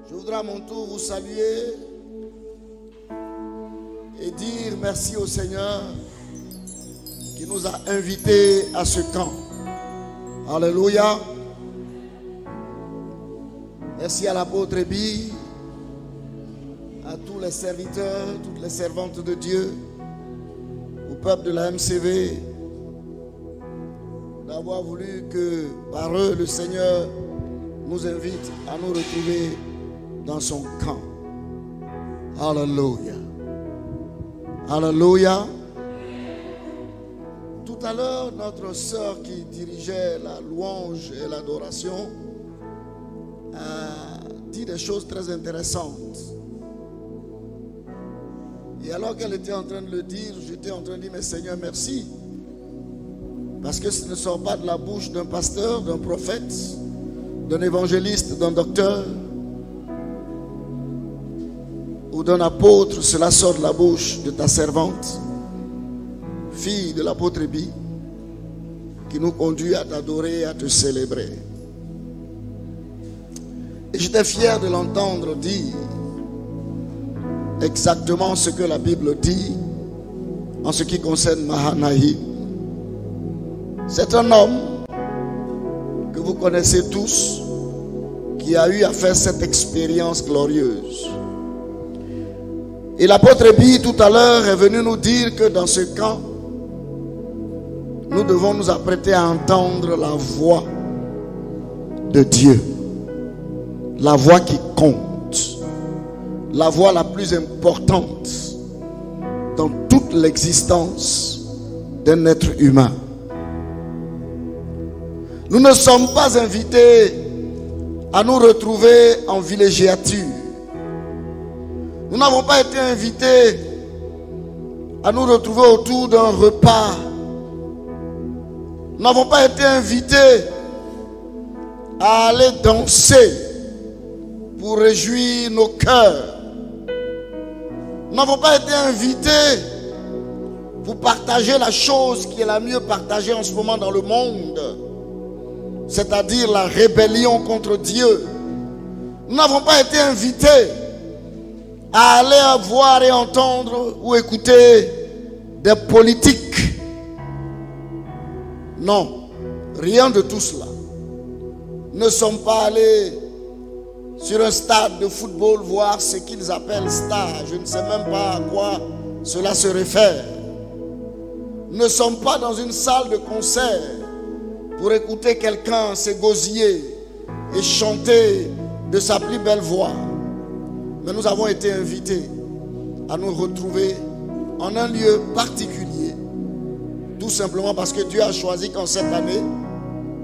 Je voudrais à mon tour vous saluer et dire merci au Seigneur qui nous a invités à ce camp. Alléluia. Merci à l'apôtre Ebi, à tous les serviteurs, toutes les servantes de Dieu, au peuple de la MCV, d'avoir voulu que par eux le Seigneur nous invite à nous retrouver dans son camp. Alléluia. Alléluia. Tout à l'heure, notre sœur qui dirigeait la louange et l'adoration a dit des choses très intéressantes. Et alors qu'elle était en train de le dire, j'étais en train de dire, mais Seigneur, merci. Parce que ce ne sort pas de la bouche d'un pasteur, d'un prophète, d'un évangéliste, d'un docteur ou d'un apôtre. Cela sort de la bouche de ta servante, fille de l'apôtre Ebi, qui nous conduit à t'adorer et à te célébrer. Et j'étais fier de l'entendre dire exactement ce que la Bible dit en ce qui concerne Mahanaïm. C'est un homme que vous connaissez tous qui a eu à faire cette expérience glorieuse. Et l'apôtre Ebi tout à l'heure est venu nous dire que dans ce camp, nous devons nous apprêter à entendre la voix de Dieu. La voix qui compte. La voix la plus importante dans toute l'existence d'un être humain. Nous ne sommes pas invités à nous retrouver en villégiature. Nous n'avons pas été invités à nous retrouver autour d'un repas. Nous n'avons pas été invités à aller danser pour réjouir nos cœurs. Nous n'avons pas été invités pour partager la chose qui est la mieux partagée en ce moment dans le monde, c'est-à-dire la rébellion contre Dieu. Nous n'avons pas été invités à aller voir et entendre ou écouter des politiques. Non, rien de tout cela. Nous ne sommes pas allés sur un stade de football voir ce qu'ils appellent star. Je ne sais même pas à quoi cela se réfère. Nous ne sommes pas dans une salle de concert pour écouter quelqu'un s'égosiller et chanter de sa plus belle voix. Mais nous avons été invités à nous retrouver en un lieu particulier. Tout simplement parce que Dieu a choisi qu'en cette année,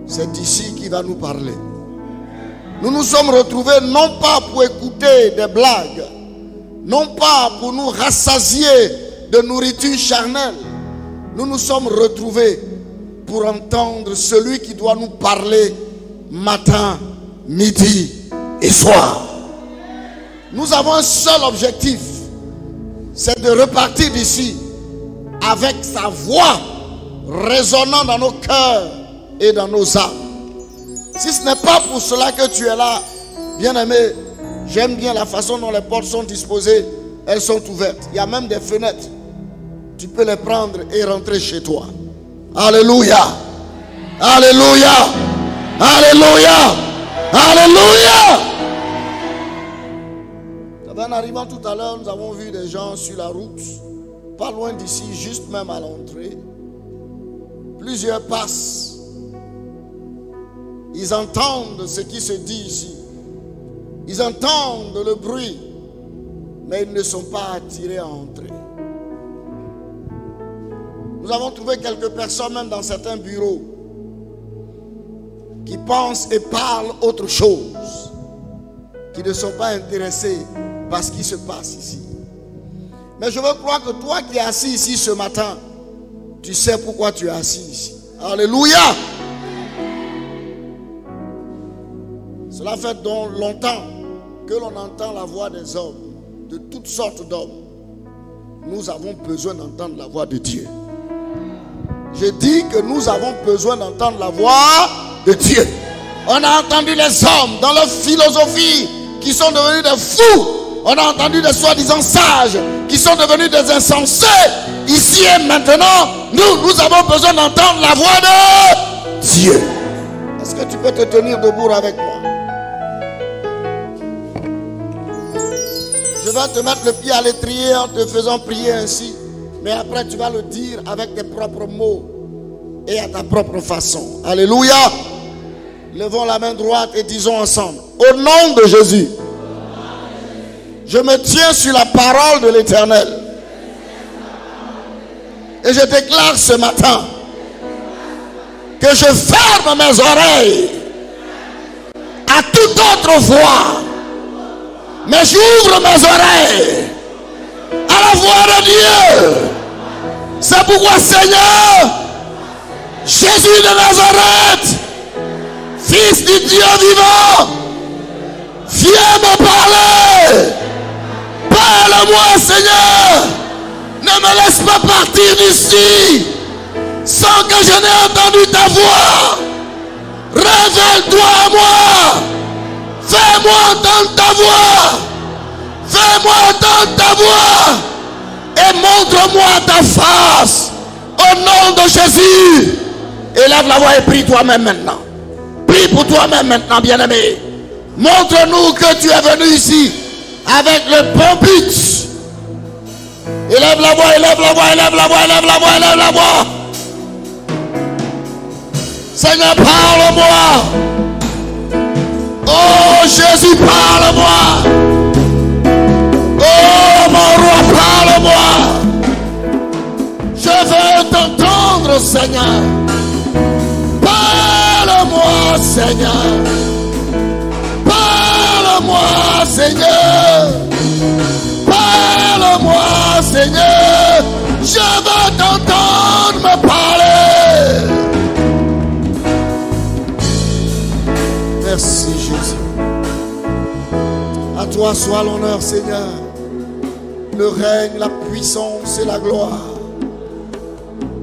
c'est d'ici qu'il va nous parler. Nous nous sommes retrouvés non pas pour écouter des blagues, non pas pour nous rassasier de nourriture charnelle. Nous nous sommes retrouvés pour entendre celui qui doit nous parler matin, midi et soir. Nous avons un seul objectif, c'est de repartir d'ici avec sa voix résonnant dans nos cœurs et dans nos âmes. Si ce n'est pas pour cela que tu es là, bien-aimé, j'aime bien la façon dont les portes sont disposées. Elles sont ouvertes. Il y a même des fenêtres. Tu peux les prendre et rentrer chez toi. Alléluia. Alléluia. Alléluia. Alléluia. En arrivant tout à l'heure, nous avons vu des gens sur la route, pas loin d'ici, juste même à l'entrée. Plusieurs passent. Ils entendent ce qui se dit ici. Ils entendent le bruit, mais ils ne sont pas attirés à entrer. Nous avons trouvé quelques personnes, même dans certains bureaux, qui pensent et parlent autre chose, qui ne sont pas intéressés par ce qui se passe ici. Mais je veux croire que toi qui es assis ici ce matin, tu sais pourquoi tu es assis ici. Alléluia. Cela fait donc longtemps que l'on entend la voix des hommes, de toutes sortes d'hommes. Nous avons besoin d'entendre la voix de Dieu. Je dis que nous avons besoin d'entendre la voix de Dieu. On a entendu les hommes dans leur philosophie qui sont devenus des fous. On a entendu des soi-disant sages qui sont devenus des insensés. Ici et maintenant, nous avons besoin d'entendre la voix de Dieu. Est-ce que tu peux te tenir debout avec moi? Je vais te mettre le pied à l'étrier en te faisant prier ainsi. Mais après, tu vas le dire avec tes propres mots et à ta propre façon. Alléluia. Levons la main droite et disons ensemble. Au nom de Jésus, je me tiens sur la parole de l'Éternel. Et je déclare ce matin que je ferme mes oreilles à toute autre voix. Mais j'ouvre mes oreilles à la voix de Dieu. C'est pourquoi, Seigneur, Jésus de Nazareth, Fils du Dieu vivant, viens me parler. Parle-moi, Seigneur. Ne me laisse pas partir d'ici sans que je n'ai entendu ta voix. Révèle-toi à moi. Fais-moi entendre ta voix. Fais-moi entendre ta voix. Et montre-moi ta face. Au nom de Jésus. Élève la voix et prie toi-même maintenant. Prie pour toi-même maintenant, bien-aimé. Montre-nous que tu es venu ici avec le bon but. Élève la voix, élève la voix, élève la voix, élève la voix, élève la voix. Seigneur, parle-moi. Oh Jésus, parle-moi. Oh mon roi, parle-moi. Je veux t'entendre, Seigneur. Parle-moi, Seigneur. Parle-moi, Seigneur. Parle-moi, Seigneur. Je veux t'entendre me parler. Merci, Jésus. À toi soit l'honneur, Seigneur. Le règne, la puissance et la gloire.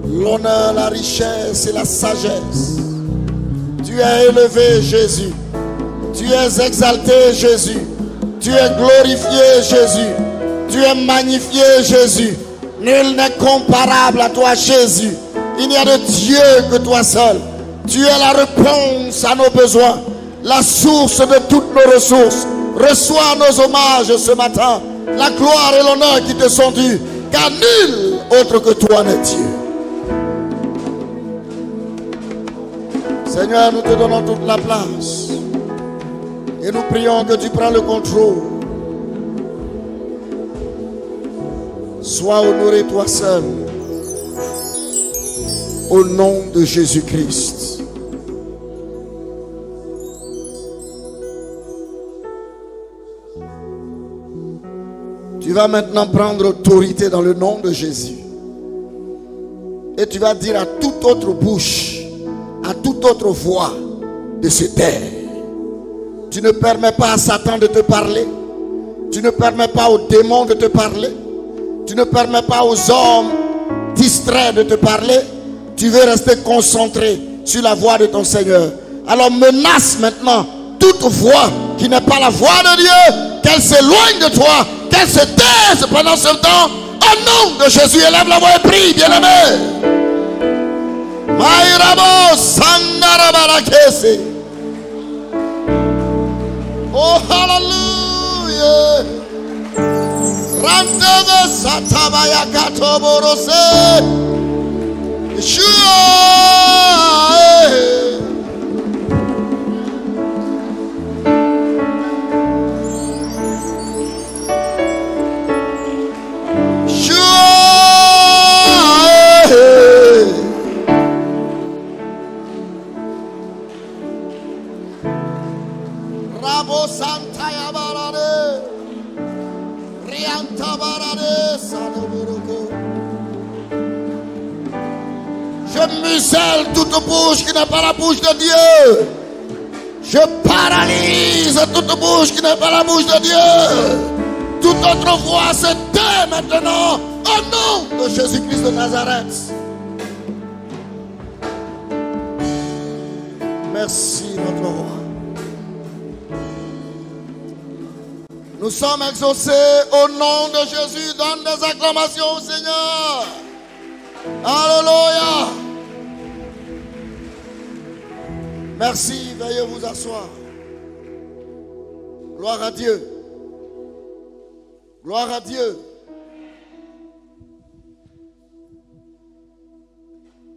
L'honneur, la richesse et la sagesse. Tu es élevé, Jésus. Tu es exalté, Jésus. Tu es glorifié, Jésus. Tu es magnifié, Jésus. Nul n'est comparable à toi, Jésus. Il n'y a de Dieu que toi seul. Tu es la réponse à nos besoins, la source de toutes nos ressources. Reçois nos hommages ce matin. La gloire et l'honneur qui te sont dus, car nul autre que toi n'est Dieu. Seigneur, nous te donnons toute la place. Et nous prions que tu prends le contrôle. Sois honoré toi seul. Au nom de Jésus-Christ. Tu vas maintenant prendre autorité dans le nom de Jésus. Et tu vas dire à toute autre bouche, à toute autre voix de se taire. Tu ne permets pas à Satan de te parler. Tu ne permets pas aux démons de te parler. Tu ne permets pas aux hommes distraits de te parler. Tu veux rester concentré sur la voix de ton Seigneur. Alors menace maintenant toute voix qui n'est pas la voix de Dieu. Qu'elle s'éloigne de toi. Qu'elle se taise pendant ce temps. Au nom de Jésus, élève la voix et prie, bien-aimé. Maïrabo Sangarabarakese. Oh, hallelujah. Randeve Satabaya Katoborose. Yeshua. Rabo Santaya Barade. Rianta Barade Sadaburuko. Je muselle toute bouche qui n'est pas la bouche de Dieu. Je paralyse toute bouche qui n'est pas la bouche de Dieu. Toute autre voix se tait maintenant au nom de Jésus-Christ de Nazareth. Merci notre roi. Nous sommes exaucés au nom de Jésus. Donne des acclamations au Seigneur. Alléluia. Merci, veuillez vous asseoir. Gloire à Dieu. Gloire à Dieu.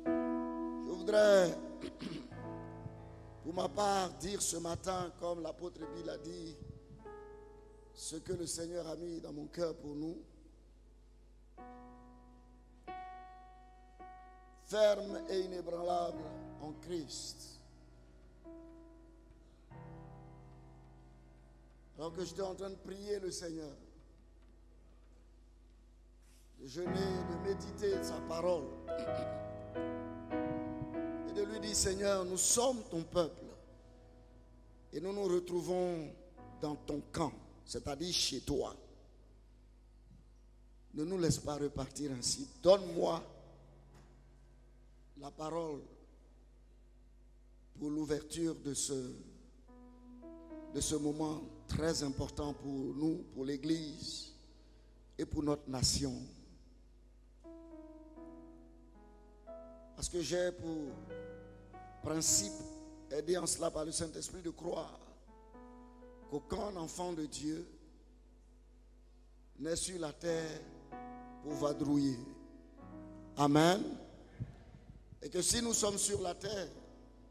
Je voudrais, pour ma part, dire ce matin, comme l'apôtre Bill a dit, ce que le Seigneur a mis dans mon cœur pour nous. Ferme et inébranlable en Christ. Alors que j'étais en train de prier le Seigneur, de jeûner, de méditer sa parole, et de lui dire, Seigneur, nous sommes ton peuple, et nous nous retrouvons dans ton camp, c'est-à-dire chez toi. Ne nous laisse pas repartir ainsi. Donne-moi la parole pour l'ouverture de ce moment très important pour nous, pour l'Église et pour notre nation. Parce que j'ai pour principe, aidé en cela par le Saint-Esprit, de croire qu'aucun enfant de Dieu n'est sur la terre pour vadrouiller. Amen. Et que si nous sommes sur la terre,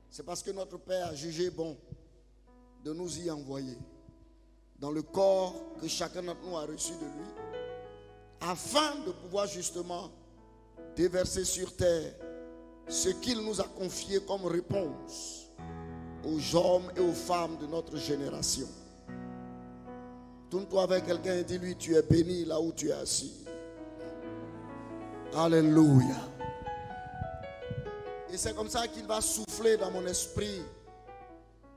c'est parce que notre Père a jugé bon de nous y envoyer dans le corps que chacun d'entre nous a reçu de lui, afin de pouvoir justement déverser sur terre ce qu'il nous a confié comme réponse aux hommes et aux femmes de notre génération. Tourne-toi avec quelqu'un et dis-lui, tu es béni là où tu es assis. Alléluia. Et c'est comme ça qu'il va souffler dans mon esprit.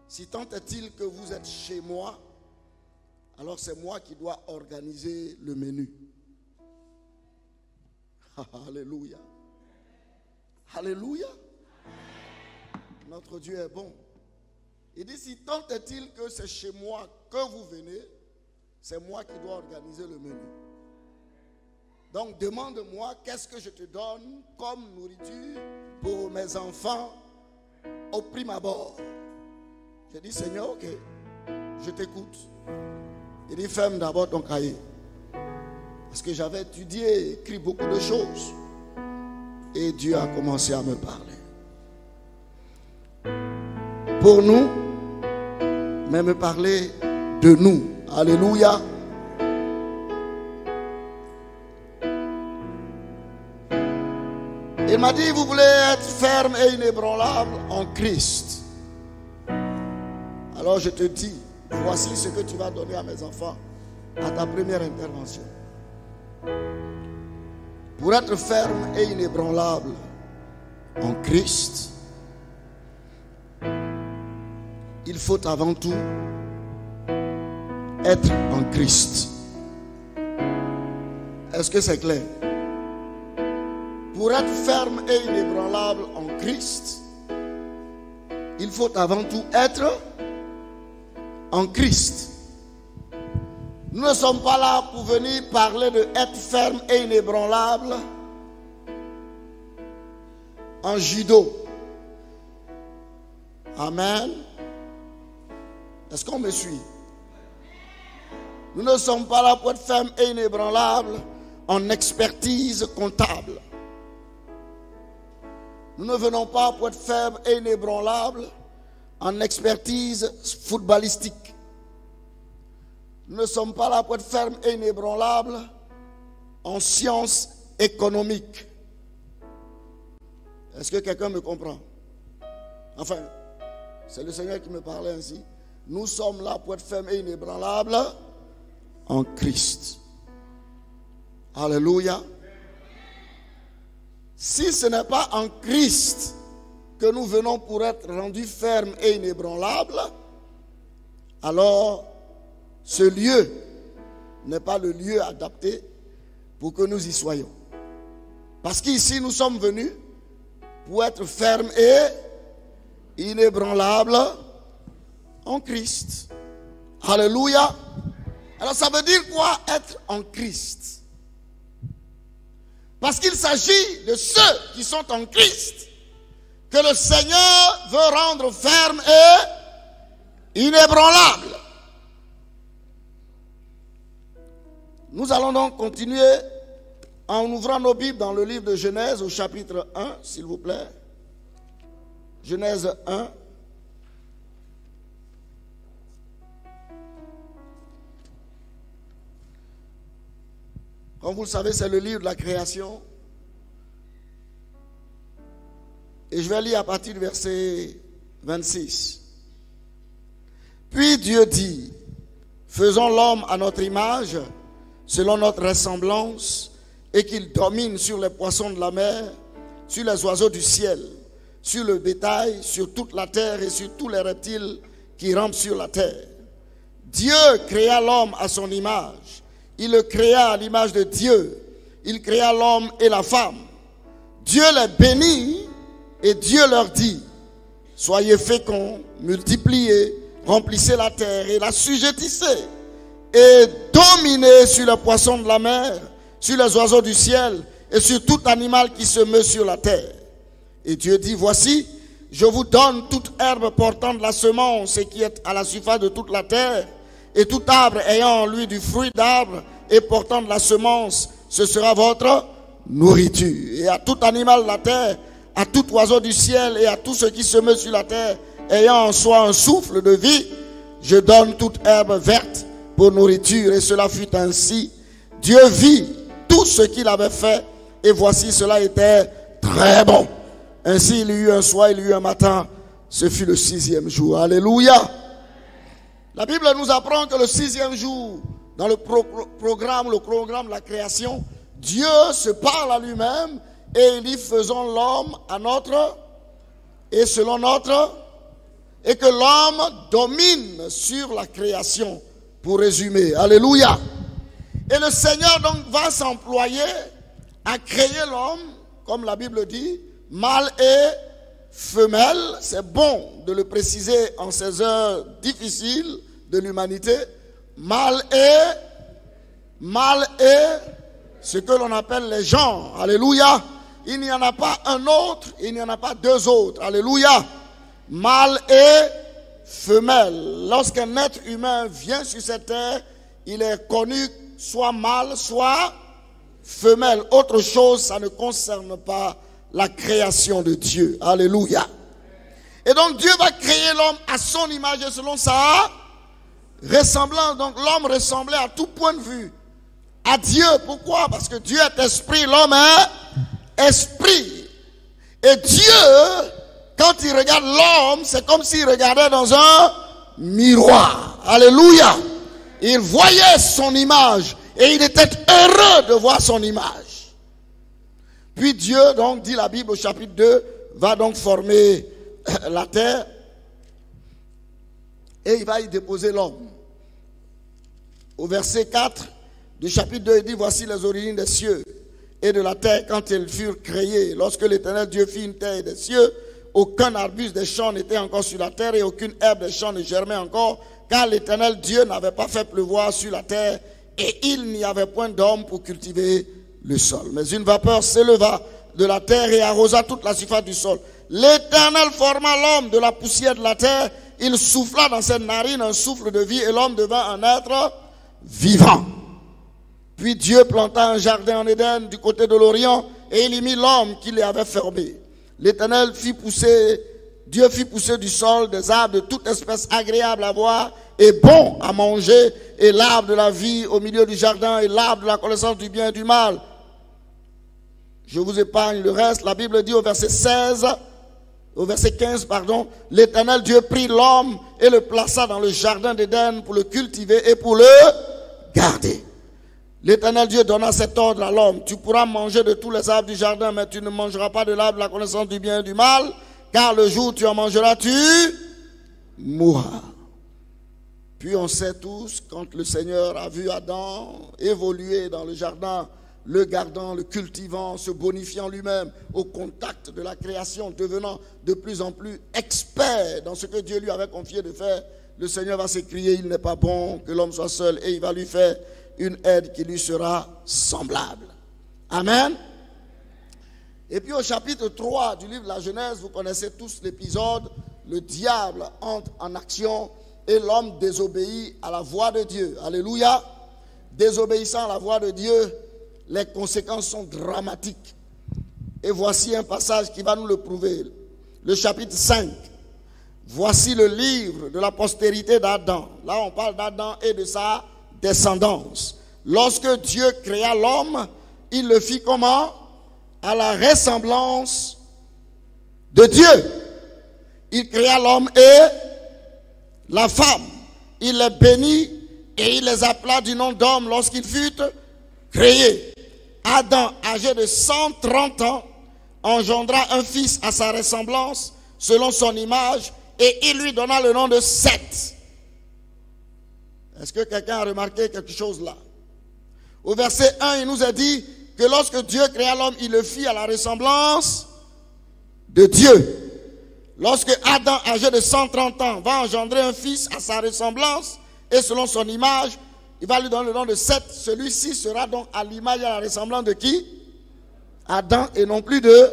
Si tant est-il que vous êtes chez moi, alors c'est moi qui dois organiser le menu. Alléluia. Alléluia. Notre Dieu est bon. Il dit, si tant est-il que c'est chez moi que vous venez, c'est moi qui dois organiser le menu. Donc demande-moi qu'est-ce que je te donne comme nourriture pour mes enfants au prime abord. J'ai dit, Seigneur, ok, je t'écoute. Il dit, ferme d'abord ton cahier. Parce que j'avais étudié et écrit beaucoup de choses. Et Dieu a commencé à me parler. Pour nous, mais me parler de nous. Alléluia. Il m'a dit, vous voulez être ferme et inébranlable en Christ. Alors je te dis, voici ce que tu vas donner à mes enfants à ta première intervention. Pour être ferme et inébranlable en Christ, il faut avant tout être en Christ. Est-ce que c'est clair? Pour être ferme et inébranlable en Christ, il faut avant tout être en Christ. Nous ne sommes pas là pour venir parler de être ferme et inébranlable en judo. Amen. Est-ce qu'on me suit? Nous ne sommes pas là pour être ferme et inébranlable en expertise comptable. Nous ne venons pas pour être ferme et inébranlable en expertise footballistique. Nous ne sommes pas là pour être ferme et inébranlable en sciences économiques. Est-ce que quelqu'un me comprend? Enfin, c'est le Seigneur qui me parlait ainsi. Nous sommes là pour être ferme et inébranlable en Christ. Alléluia. Si ce n'est pas en Christ que nous venons pour être rendus fermes et inébranlables, alors ce lieu n'est pas le lieu adapté pour que nous y soyons. Parce qu'ici nous sommes venus pour être fermes et inébranlables en Christ. Alléluia. Alors ça veut dire quoi être en Christ? Parce qu'il s'agit de ceux qui sont en Christ que le Seigneur veut rendre fermes et inébranlables. Nous allons donc continuer en ouvrant nos Bibles dans le livre de Genèse au chapitre 1, s'il vous plaît. Genèse 1. Comme vous le savez, c'est le livre de la création. Et je vais lire à partir du verset 26. Puis Dieu dit, faisons l'homme à notre image, selon notre ressemblance, et qu'il domine sur les poissons de la mer, sur les oiseaux du ciel, sur le bétail, sur toute la terre et sur tous les reptiles qui rampent sur la terre. Dieu créa l'homme à son image. Il le créa à l'image de Dieu. Il créa l'homme et la femme. Dieu les bénit et Dieu leur dit, soyez féconds, multipliez, remplissez la terre et l'assujettissez et dominez sur les poissons de la mer, sur les oiseaux du ciel et sur tout animal qui se meut sur la terre. Et Dieu dit, voici, je vous donne toute herbe portant de la semence et qui est à la surface de toute la terre, et tout arbre ayant en lui du fruit d'arbre et portant de la semence, ce sera votre nourriture. Et à tout animal de la terre, à tout oiseau du ciel et à tout ce qui se meut sur la terre, ayant en soi un souffle de vie, je donne toute herbe verte pour nourriture. Et cela fut ainsi. Dieu vit tout ce qu'il avait fait, et voici cela était très bon. Ainsi il y eut un soir, il y eut un matin, ce fut le 6e jour. Alléluia. La Bible nous apprend que le 6e jour, dans le programme de la création, Dieu se parle à lui-même et il dit, faisons l'homme à notre et selon notre, et que l'homme domine sur la création, pour résumer. Alléluia. Et le Seigneur donc va s'employer à créer l'homme, comme la Bible dit, mâle et femelle. C'est bon de le préciser en ces heures difficiles de l'humanité. Mâle et ce que l'on appelle les genres. Alléluia. Il n'y en a pas un autre, il n'y en a pas deux autres. Alléluia. Mâle et femelle. Lorsqu'un être humain vient sur cette terre, il est connu soit mâle, soit femelle. Autre chose, ça ne concerne pas la création de Dieu. Alléluia. Et donc Dieu va créer l'homme à son image et selon sa ressemblance. Donc l'homme ressemblait à tout point de vue à Dieu. Pourquoi? Parce que Dieu est esprit, l'homme est esprit. Et Dieu, quand il regarde l'homme, c'est comme s'il regardait dans un miroir. Alléluia. Il voyait son image et il était heureux de voir son image. Puis Dieu, donc, dit la Bible au chapitre 2, va donc former la terre et il va y déposer l'homme. Au verset 4 du chapitre 2, il dit, voici les origines des cieux et de la terre quand elles furent créées. Lorsque l'Éternel Dieu fit une terre et des cieux, aucun arbuste des champs n'était encore sur la terre et aucune herbe des champs ne germait encore, car l'Éternel Dieu n'avait pas fait pleuvoir sur la terre et il n'y avait point d'homme pour cultiver le sol. Mais une vapeur s'éleva de la terre et arrosa toute la surface du sol. L'Éternel forma l'homme de la poussière de la terre, il souffla dans ses narines un souffle de vie et l'homme devint un être vivant. Puis Dieu planta un jardin en Éden du côté de l'Orient et il y mit l'homme qui l'y avait fermé. L'Éternel Dieu fit pousser du sol des arbres de toute espèce agréable à voir et bon à manger, et l'arbre de la vie au milieu du jardin et l'arbre de la connaissance du bien et du mal. Je vous épargne le reste. La Bible dit au verset 15, l'Éternel Dieu prit l'homme et le plaça dans le jardin d'Éden pour le cultiver et pour le garder. L'Éternel Dieu donna cet ordre à l'homme, tu pourras manger de tous les arbres du jardin, mais tu ne mangeras pas de l'arbre de la connaissance du bien et du mal, car le jour où tu en mangeras, tu mourras. Puis on sait tous, quand le Seigneur a vu Adam évoluer dans le jardin, le gardant, le cultivant, se bonifiant lui-même au contact de la création, devenant de plus en plus expert dans ce que Dieu lui avait confié de faire, le Seigneur va s'écrier, il n'est pas bon que l'homme soit seul, et il va lui faire une aide qui lui sera semblable. Amen. Et puis au chapitre 3 du livre de la Genèse, vous connaissez tous l'épisode, le diable entre en action et l'homme désobéit à la voix de Dieu. Alléluia. Désobéissant à la voix de Dieu, les conséquences sont dramatiques. Et voici un passage qui va nous le prouver. Le chapitre 5. Voici le livre de la postérité d'Adam. Là, on parle d'Adam et de sa descendance. Lorsque Dieu créa l'homme, il le fit comment? À la ressemblance de Dieu. Il créa l'homme et la femme. Il les bénit et il les appela du nom d'homme lorsqu'il fut créé. Adam, âgé de 130 ans, engendra un fils à sa ressemblance, selon son image, et il lui donna le nom de Seth. Est-ce que quelqu'un a remarqué quelque chose là? Au verset 1, il nous a dit que lorsque Dieu créa l'homme, il le fit à la ressemblance de Dieu. Lorsque Adam, âgé de 130 ans, va engendrer un fils à sa ressemblance et selon son image, il va lui donner le nom de Seth. Celui-ci sera donc à l'image et à la ressemblance de qui? Adam et non plus de...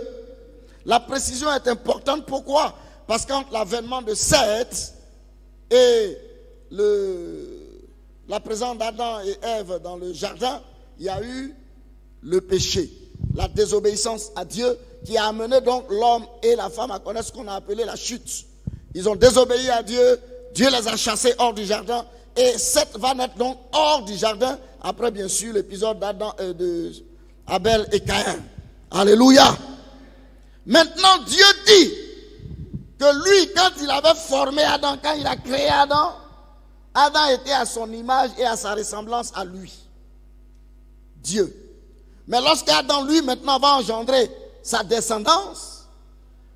La précision est importante. Pourquoi? Parce qu'entre l'avènement de Seth et la présence d'Adam et Ève dans le jardin, il y a eu le péché, la désobéissance à Dieu qui a amené donc l'homme et la femme à connaître ce qu'on a appelé la chute. Ils ont désobéi à Dieu, Dieu les a chassés hors du jardin et Seth va naître donc hors du jardin après bien sûr l'épisode d'Adam de Abel et Caïn. Alléluia. Maintenant Dieu dit que lui, quand il avait formé Adam, quand il a créé Adam, Adam était à son image et à sa ressemblance à lui. Dieu. Mais lorsqu'Adam, lui, maintenant va engendrer sa descendance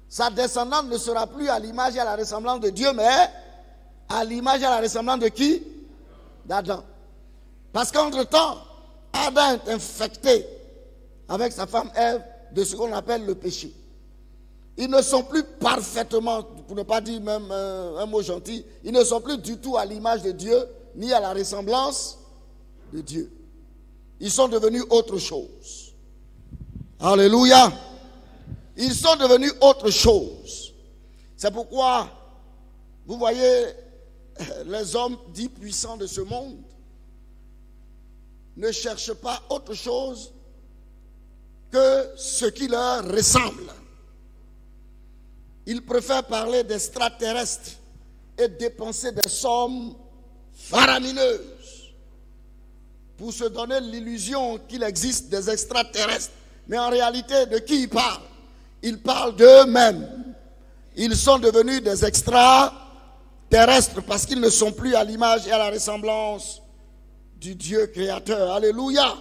ne sera plus à l'image et à la ressemblance de Dieu, mais à l'image et à la ressemblance de qui? D'Adam. Parce qu'entre-temps, Adam est infecté avec sa femme Ève de ce qu'on appelle le péché. Ils ne sont plus parfaitement, pour ne pas dire même un mot gentil, ils ne sont plus du tout à l'image de Dieu, ni à la ressemblance de Dieu. Ils sont devenus autre chose. Alléluia. Ils sont devenus autre chose. C'est pourquoi, vous voyez, les hommes dits puissants de ce monde ne cherchent pas autre chose que ce qui leur ressemble. Ils préfèrent parler d'extraterrestres et dépenser des sommes faramineuses pour se donner l'illusion qu'il existe des extraterrestres. Mais en réalité, de qui ils parlent? Ils parlent d'eux-mêmes. Ils sont devenus des extraterrestres parce qu'ils ne sont plus à l'image et à la ressemblance du Dieu créateur. Alléluia.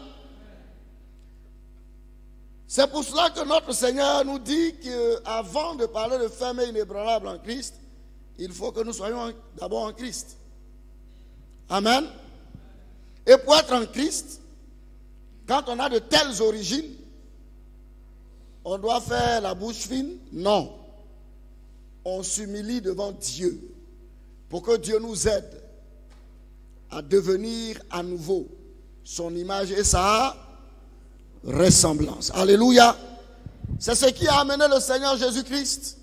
C'est pour cela que notre Seigneur nous dit qu'avant de parler de ferme et inébranlable en Christ, il faut que nous soyons d'abord en Christ. Amen. Et pour être en Christ, quand on a de telles origines, on doit faire la bouche fine? Non. On s'humilie devant Dieu pour que Dieu nous aide à devenir à nouveau son image et sa ressemblance. Alléluia. C'est ce qui a amené le Seigneur Jésus-Christ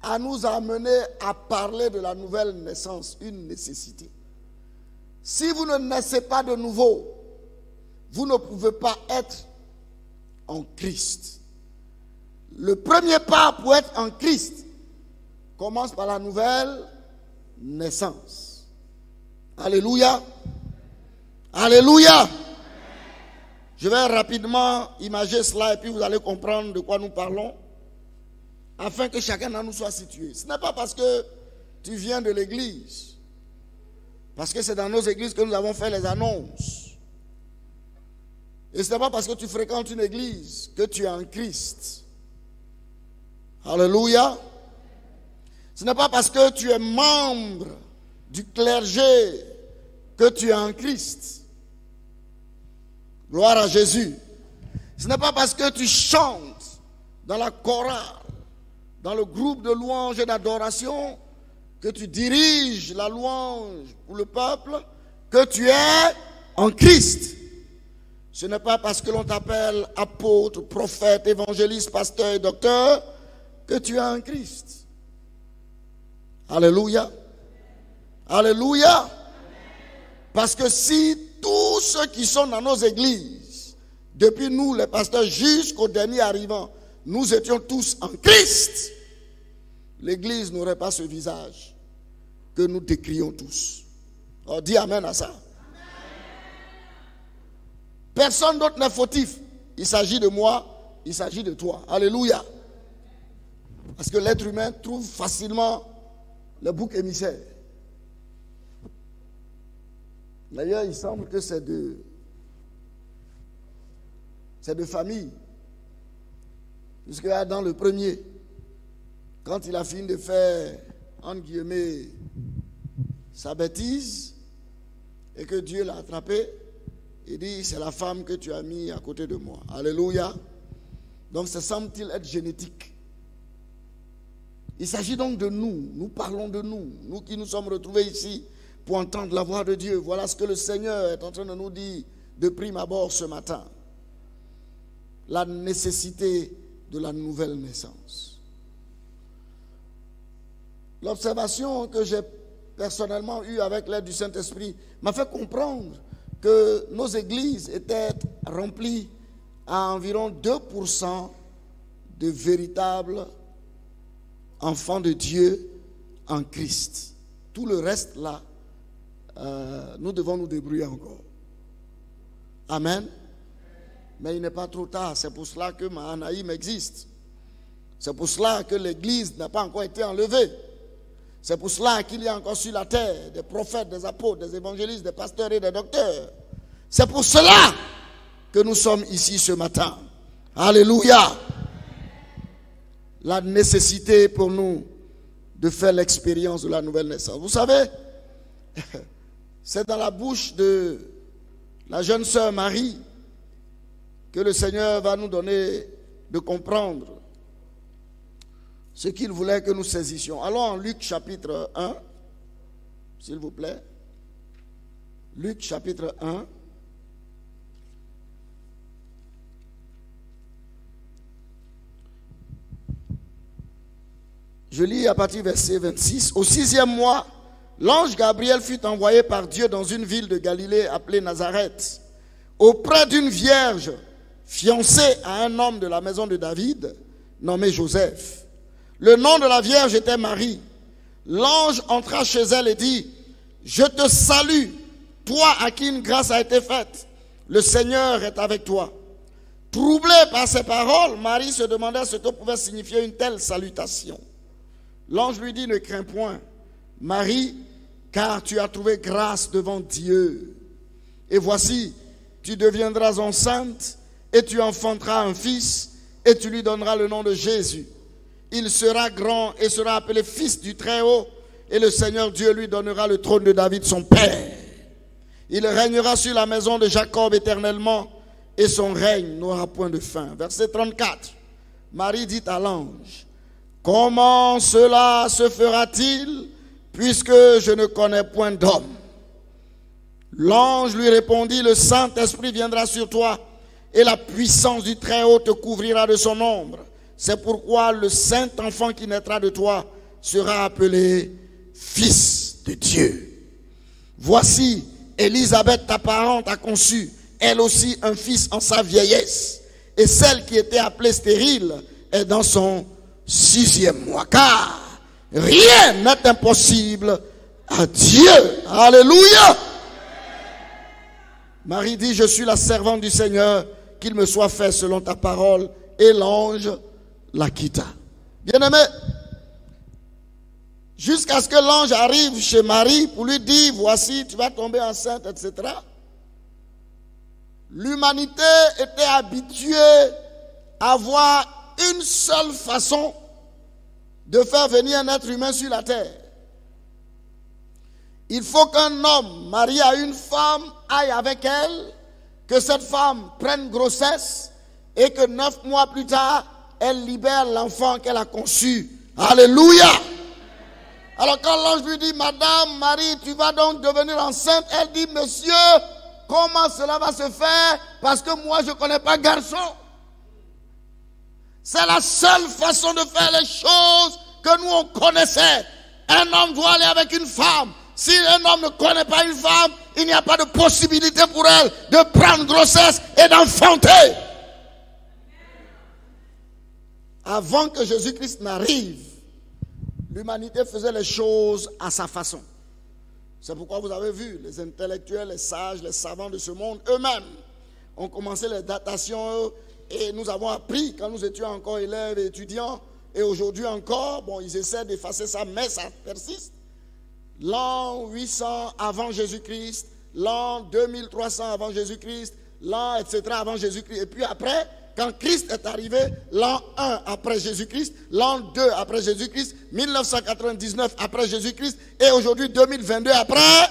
à nous amener à parler de la nouvelle naissance, une nécessité. Si vous ne naissez pas de nouveau, vous ne pouvez pas être en Christ. Le premier pas pour être en Christ commence par la nouvelle naissance. Alléluia. Alléluia. Je vais rapidement imager cela et puis vous allez comprendre de quoi nous parlons afin que chacun d'entre nous soit situé. Ce n'est pas parce que tu viens de l'église, parce que c'est dans nos églises que nous avons fait les annonces. Et ce n'est pas parce que tu fréquentes une église que tu es en Christ. Alléluia. Ce n'est pas parce que tu es membre du clergé que tu es en Christ. Gloire à Jésus. Ce n'est pas parce que tu chantes dans la chorale, dans le groupe de louanges et d'adoration, que tu diriges la louange pour le peuple, que tu es en Christ. Ce n'est pas parce que l'on t'appelle apôtre, prophète, évangéliste, pasteur et docteur que tu es en Christ. Alléluia. Alléluia. Parce que si tous ceux qui sont dans nos églises, depuis nous les pasteurs jusqu'au dernier arrivant, nous étions tous en Christ, l'église n'aurait pas ce visage que nous décrions tous. Alors dis amen à ça. Personne d'autre n'est fautif. Il s'agit de moi, il s'agit de toi. Alléluia. Parce que l'être humain trouve facilement le bouc émissaire. D'ailleurs, il semble que c'est de famille. Puisque dans le premier, quand il a fini de faire, entre guillemets, sa bêtise, et que Dieu l'a attrapé, il dit, c'est la femme que tu as mis à côté de moi. Alléluia. Donc ça semble-t-il être génétique. Il s'agit donc de nous. Nous parlons de nous. Nous qui nous sommes retrouvés ici pour entendre la voix de Dieu. Voilà ce que le Seigneur est en train de nous dire de prime abord ce matin. La nécessité de la nouvelle naissance. L'observation que j'ai personnellement eue avec l'aide du Saint-Esprit m'a fait comprendre que nos églises étaient remplies à environ 2% de véritables enfants de Dieu en Christ. Tout le reste là, nous devons nous débrouiller encore. Amen. Mais il n'est pas trop tard. C'est pour cela que Mahanaïm existe. C'est pour cela que l'église n'a pas encore été enlevée. C'est pour cela qu'il y a encore sur la terre des prophètes, des apôtres, des évangélistes, des pasteurs et des docteurs. C'est pour cela que nous sommes ici ce matin. Alléluia. La nécessité pour nous de faire l'expérience de la nouvelle naissance. Vous savez, c'est dans la bouche de la jeune sœur Marie que le Seigneur va nous donner de comprendre ce qu'il voulait que nous saisissions. Allons en Luc chapitre 1, s'il vous plaît. Luc chapitre 1. Je lis à partir du verset 26. Au 6e mois, l'ange Gabriel fut envoyé par Dieu dans une ville de Galilée appelée Nazareth, auprès d'une vierge fiancée à un homme de la maison de David, nommé Joseph. Le nom de la vierge était Marie. L'ange entra chez elle et dit, « Je te salue, toi à qui une grâce a été faite. Le Seigneur est avec toi. » Troublée par ces paroles, Marie se demandait ce que pouvait signifier une telle salutation. L'ange lui dit, « Ne crains point, Marie, car tu as trouvé grâce devant Dieu. Et voici, tu deviendras enceinte et tu enfanteras un fils et tu lui donneras le nom de Jésus. Il sera grand et sera appelé fils du Très-Haut et le Seigneur Dieu lui donnera le trône de David son père. Il régnera sur la maison de Jacob éternellement et son règne n'aura point de fin. » Verset 34. Marie dit à l'ange, « Comment cela se fera-t-il puisque je ne connais point d'homme? » L'ange lui répondit, « Le Saint-Esprit viendra sur toi et la puissance du Très-Haut te couvrira de son ombre. C'est pourquoi le saint enfant qui naîtra de toi sera appelé Fils de Dieu. Voici, Élisabeth, ta parente, a conçu, elle aussi, un fils en sa vieillesse. Et celle qui était appelée stérile est dans son 6e mois. Car rien n'est impossible à Dieu. Alléluia. Marie dit, « Je suis la servante du Seigneur, qu'il me soit fait selon ta parole. » Et l'ange la quitta. Bien-aimé, jusqu'à ce que l'ange arrive chez Marie pour lui dire, voici, tu vas tomber enceinte, etc. L'humanité était habituée à voir une seule façon de faire venir un être humain sur la terre. Il faut qu'un homme marié à une femme aille avec elle, que cette femme prenne grossesse et que 9 mois plus tard, elle libère l'enfant qu'elle a conçu. Alléluia! Alors quand l'ange lui dit, Madame Marie, tu vas donc devenir enceinte, elle dit, Monsieur, comment cela va se faire? Parce que moi, je ne connais pas garçon. C'est la seule façon de faire les choses que nous, on connaissait. Un homme doit aller avec une femme. Si un homme ne connaît pas une femme, il n'y a pas de possibilité pour elle de prendre grossesse et d'enfanter. Avant que Jésus-Christ n'arrive, l'humanité faisait les choses à sa façon. C'est pourquoi vous avez vu, les intellectuels, les sages, les savants de ce monde, eux-mêmes, ont commencé les datations et nous avons appris, quand nous étions encore élèves et étudiants, et aujourd'hui encore, bon, ils essaient d'effacer ça, mais ça persiste. L'an 800 avant Jésus-Christ, l'an 2300 avant Jésus-Christ, l'an etc. avant Jésus-Christ. Et puis après, quand Christ est arrivé, l'an 1 après Jésus-Christ, l'an 2 après Jésus-Christ, 1999 après Jésus-Christ, et aujourd'hui 2022 après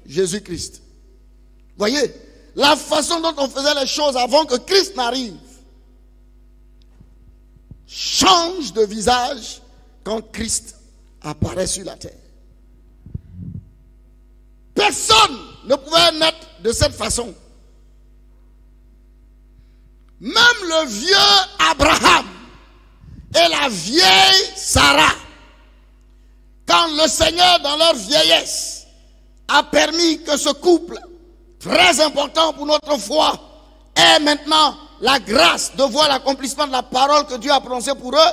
Jésus-Christ. Voyez, la façon dont on faisait les choses avant que Christ n'arrive change de visage quand Christ apparaît sur la terre. Personne ne pouvait naître de cette façon. Même le vieux Abraham et la vieille Sarah, quand le Seigneur dans leur vieillesse a permis que ce couple, très important pour notre foi, ait maintenant la grâce de voir l'accomplissement de la parole que Dieu a prononcée pour eux,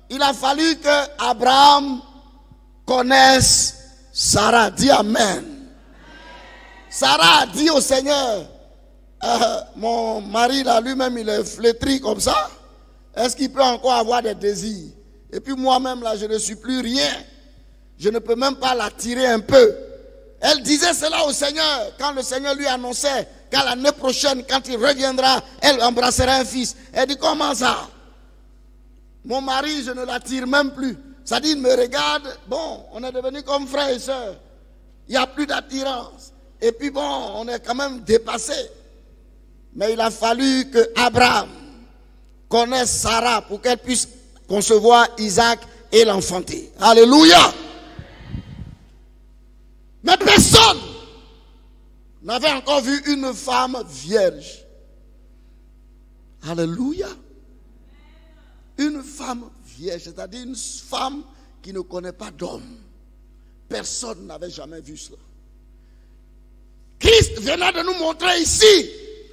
il a fallu que Abraham connaisse Sarah. Dis Amen. Sarah a dit au Seigneur, mon mari là lui-même il est flétri comme ça, est-ce qu'il peut encore avoir des désirs? Et puis moi-même là je ne suis plus rien, je ne peux même pas l'attirer un peu. Elle disait cela au Seigneur quand le Seigneur lui annonçait qu'à l'année prochaine quand il reviendra elle embrassera un fils. Elle dit comment ça? Mon mari je ne l'attire même plus. Ça dit il me regarde, bon on est devenus comme frères et sœurs, il n'y a plus d'attirance. Et puis bon, on est quand même dépassé. Mais il a fallu que Abraham connaisse Sarah pour qu'elle puisse concevoir Isaac et l'enfanter. Alléluia. Mais personne n'avait encore vu une femme vierge. Alléluia. Une femme vierge, c'est-à-dire une femme qui ne connaît pas d'homme. Personne n'avait jamais vu cela. Christ venait de nous montrer ici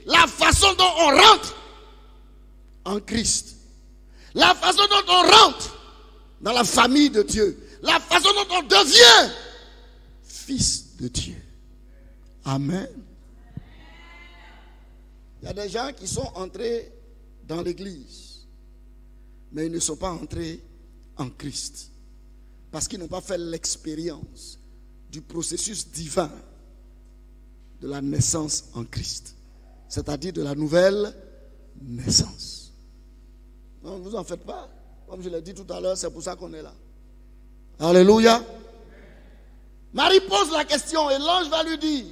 la façon dont on rentre en Christ. La façon dont on rentre dans la famille de Dieu. La façon dont on devient fils de Dieu. Amen. Il y a des gens qui sont entrés dans l'église, mais ils ne sont pas entrés en Christ. Parce qu'ils n'ont pas fait l'expérience du processus divin de la naissance en Christ, c'est-à-dire de la nouvelle naissance. Non, ne vous en faites pas. Comme je l'ai dit tout à l'heure, c'est pour ça qu'on est là. Alléluia. Marie pose la question et l'ange va lui dire,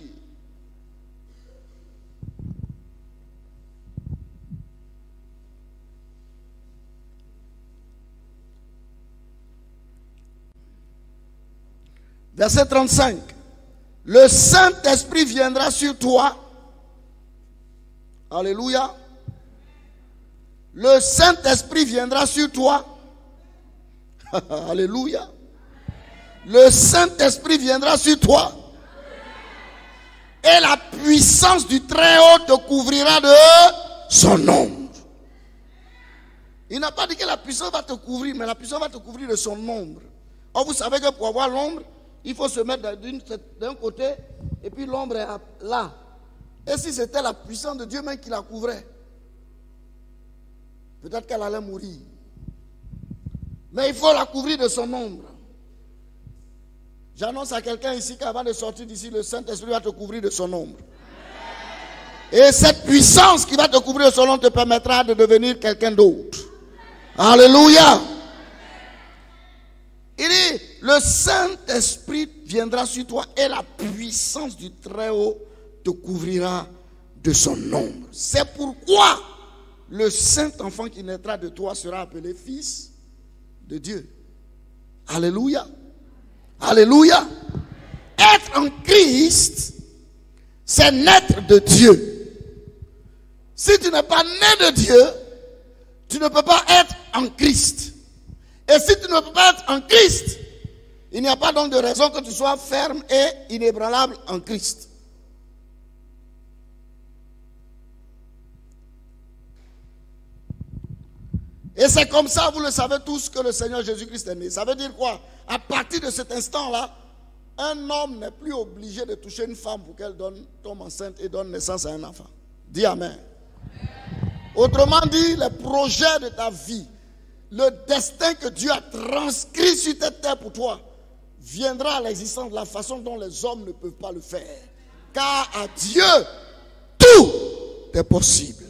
verset 35. Le Saint-Esprit viendra sur toi. Alléluia. Le Saint-Esprit viendra sur toi. Alléluia. Le Saint-Esprit viendra sur toi. Et la puissance du Très-Haut te couvrira de son ombre. Il n'a pas dit que la puissance va te couvrir, mais la puissance va te couvrir de son ombre. Or, vous savez que pour avoir l'ombre, il faut se mettre d'un côté et puis l'ombre est là. Et si c'était la puissance de Dieu même qui la couvrait, peut-être qu'elle allait mourir. Mais il faut la couvrir de son ombre. J'annonce à quelqu'un ici qu'avant de sortir d'ici, le Saint-Esprit va te couvrir de son ombre. Et cette puissance qui va te couvrir de son ombre te permettra de devenir quelqu'un d'autre. Alléluia. Il dit, le Saint-Esprit viendra sur toi et la puissance du Très-Haut te couvrira de son ombre. C'est pourquoi le Saint-Enfant qui naîtra de toi sera appelé fils de Dieu. Alléluia. Alléluia. Être en Christ, c'est naître de Dieu. Si tu n'es pas né de Dieu, tu ne peux pas être en Christ. Et si tu ne peux pas être en Christ, il n'y a pas donc de raison que tu sois ferme et inébranlable en Christ. Et c'est comme ça, vous le savez tous, que le Seigneur Jésus-Christ est né. Ça veut dire quoi? À partir de cet instant-là, un homme n'est plus obligé de toucher une femme pour qu'elle tombe enceinte et donne naissance à un enfant. Dis Amen. Autrement dit, les projets de ta vie, le destin que Dieu a transcrit sur cette terre pour toi, viendra à l'existence de la façon dont les hommes ne peuvent pas le faire. Car à Dieu, tout est possible.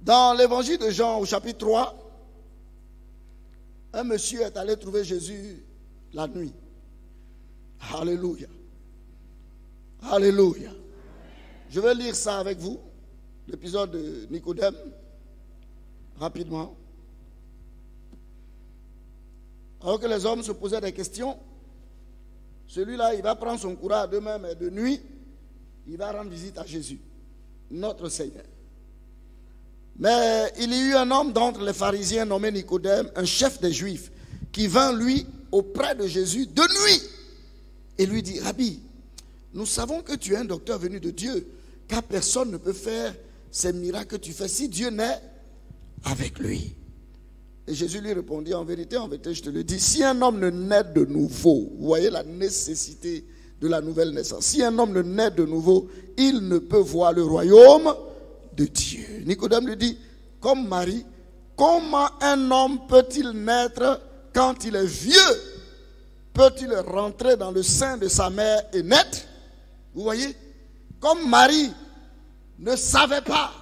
Dans l'évangile de Jean au chapitre 3, un monsieur est allé trouver Jésus la nuit. Alléluia. Alléluia. Je vais lire ça avec vous, l'épisode de Nicodème, rapidement. Alors que les hommes se posaient des questions, celui-là, il va prendre son courage à deux mains, mais de nuit, il va rendre visite à Jésus, notre Seigneur. Mais il y eut un homme d'entre les pharisiens nommé Nicodème, un chef des Juifs, qui vint, lui, auprès de Jésus de nuit et lui dit: Rabbi, nous savons que tu es un docteur venu de Dieu, car personne ne peut faire ces miracles que tu fais si Dieu n'est avec lui. Et Jésus lui répondit: en vérité, je te le dis, si un homme ne naît de nouveau, vous voyez la nécessité de la nouvelle naissance, si un homme ne naît de nouveau, il ne peut voir le royaume de Dieu. Nicodème lui dit: comme Marie, comment un homme peut-il naître quand il est vieux? Peut-il rentrer dans le sein de sa mère et naître? Vous voyez, comme Marie ne savait pas,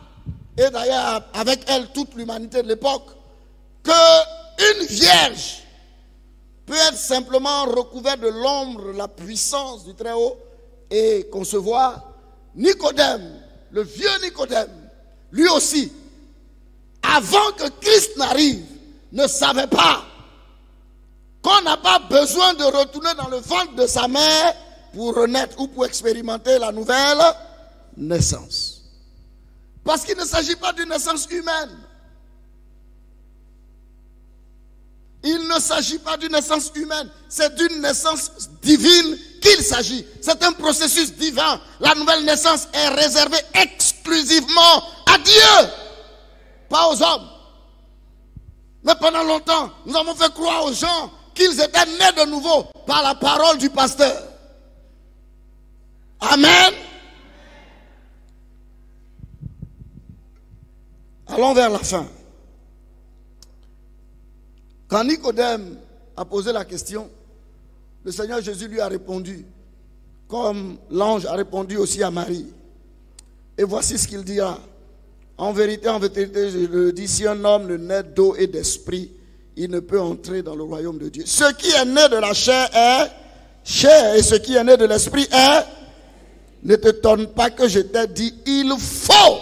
et d'ailleurs avec elle toute l'humanité de l'époque, qu'une vierge peut être simplement recouverte de l'ombre, la puissance du Très-Haut et concevoir, Nicodème, le vieux Nicodème, lui aussi, avant que Christ n'arrive, ne savait pas qu'on n'a pas besoin de retourner dans le ventre de sa mère pour renaître ou pour expérimenter la nouvelle naissance. Parce qu'il ne s'agit pas d'une naissance humaine. Il ne s'agit pas d'une naissance humaine, c'est d'une naissance divine qu'il s'agit. C'est un processus divin. La nouvelle naissance est réservée exclusivement à Dieu, pas aux hommes. Mais pendant longtemps, nous avons fait croire aux gens qu'ils étaient nés de nouveau par la parole du pasteur. Amen. Allons vers la fin. Quand Nicodème a posé la question, le Seigneur Jésus lui a répondu, comme l'ange a répondu aussi à Marie. Et voici ce qu'il dira: en vérité, je le dis, si un homme ne naît d'eau et d'esprit, il ne peut entrer dans le royaume de Dieu. Ce qui est né de la chair est chair, et ce qui est né de l'esprit est... Ne t'étonne pas que je t'ai dit, il faut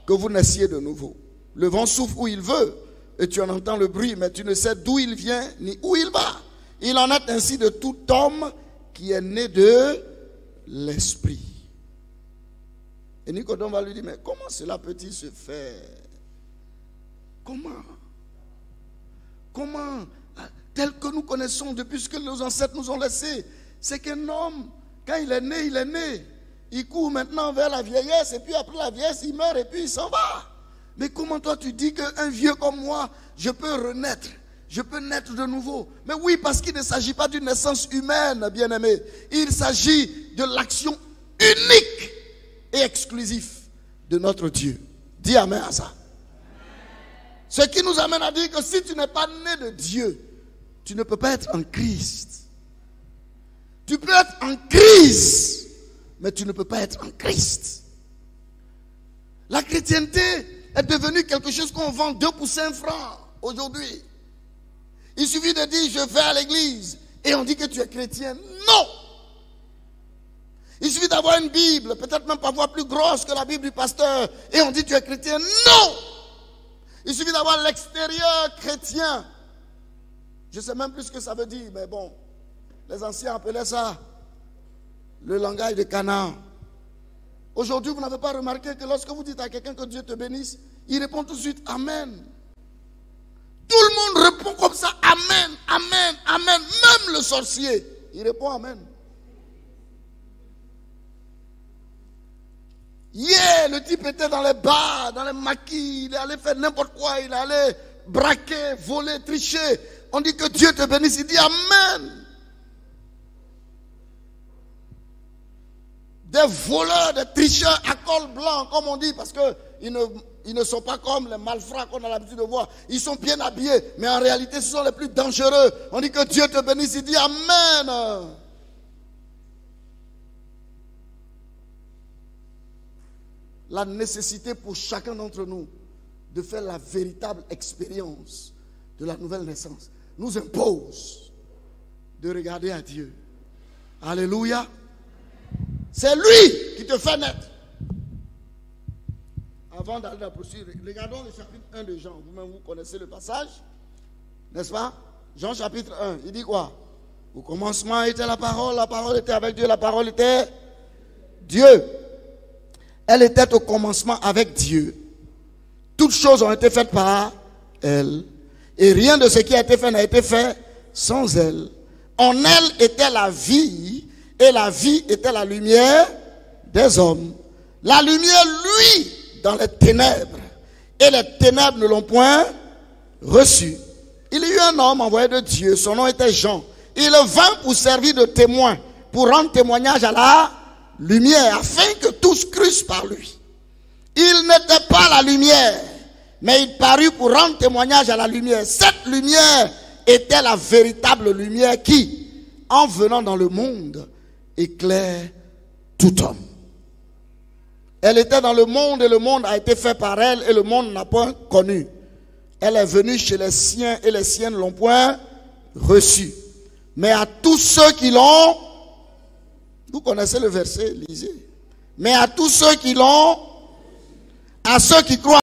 que vous naissiez de nouveau. Le vent souffle où il veut, et tu en entends le bruit, mais tu ne sais d'où il vient, ni où il va. Il en est ainsi de tout homme qui est né de l'esprit. Et Nicodème va lui dire: mais comment cela peut-il se faire? Comment, tel que nous connaissons depuis ce que nos ancêtres nous ont laissé, c'est qu'un homme, quand il est né, il est né. Il court maintenant vers la vieillesse, et puis après la vieillesse, il meurt et puis il s'en va. Mais comment toi tu dis qu'un vieux comme moi, je peux renaître, je peux naître de nouveau? Mais oui, parce qu'il ne s'agit pas d'une naissance humaine, bien-aimé. Il s'agit de l'action unique et exclusive de notre Dieu. Dis amen à ça. Ce qui nous amène à dire que si tu n'es pas né de Dieu, tu ne peux pas être en Christ. Tu peux être en crise, mais tu ne peux pas être en Christ. La chrétienté est devenue quelque chose qu'on vend 2 pour 5 francs aujourd'hui. Il suffit de dire: je vais à l'église, et on dit que tu es chrétien. Non! Il suffit d'avoir une Bible, peut-être même parfois plus grosse que la Bible du pasteur, et on dit: tu es chrétien. Non! Il suffit d'avoir l'extérieur chrétien. Je ne sais même plus ce que ça veut dire, mais bon, les anciens appelaient ça le langage de Canaan. Aujourd'hui, vous n'avez pas remarqué que lorsque vous dites à quelqu'un que Dieu te bénisse, il répond tout de suite Amen. Tout le monde répond comme ça, Amen, Amen, Amen. Même le sorcier, il répond Amen. Hier, le type était dans les bars, dans les maquis, il allait faire n'importe quoi, il allait braquer, voler, tricher. On dit que Dieu te bénisse, il dit Amen. Des voleurs, des tricheurs à col blanc, comme on dit, parce qu'ils ne sont pas comme les malfrats qu'on a l'habitude de voir. Ils sont bien habillés, mais en réalité, ce sont les plus dangereux. On dit que Dieu te bénisse, il dit Amen. La nécessité pour chacun d'entre nous de faire la véritable expérience de la nouvelle naissance nous impose de regarder à Dieu. Alléluia. C'est lui qui te fait naître. Avant d'aller dans la procédure, regardons le chapitre 1 de Jean. Vous-même, vous connaissez le passage, n'est-ce pas? Jean chapitre 1, il dit quoi? Au commencement était la parole était avec Dieu, la parole était Dieu. Elle était au commencement avec Dieu. Toutes choses ont été faites par elle. Et rien de ce qui a été fait n'a été fait sans elle. En elle était la vie, et la vie était la lumière des hommes. La lumière, lui, dans les ténèbres. Et les ténèbres ne l'ont point reçu. Il y eut un homme envoyé de Dieu, son nom était Jean. Il vint pour servir de témoin, pour rendre témoignage à la lumière, afin que tous crussent par lui. Il n'était pas la lumière, mais il parut pour rendre témoignage à la lumière. Cette lumière était la véritable lumière qui, en venant dans le monde, éclaire tout homme. Elle était dans le monde et le monde a été fait par elle et le monde n'a pas connu. Elle est venue chez les siens et les siens ne l'ont point reçue. Mais à tous ceux qui l'ont, vous connaissez le verset, lisez. Mais à tous ceux qui l'ont, à ceux qui croient,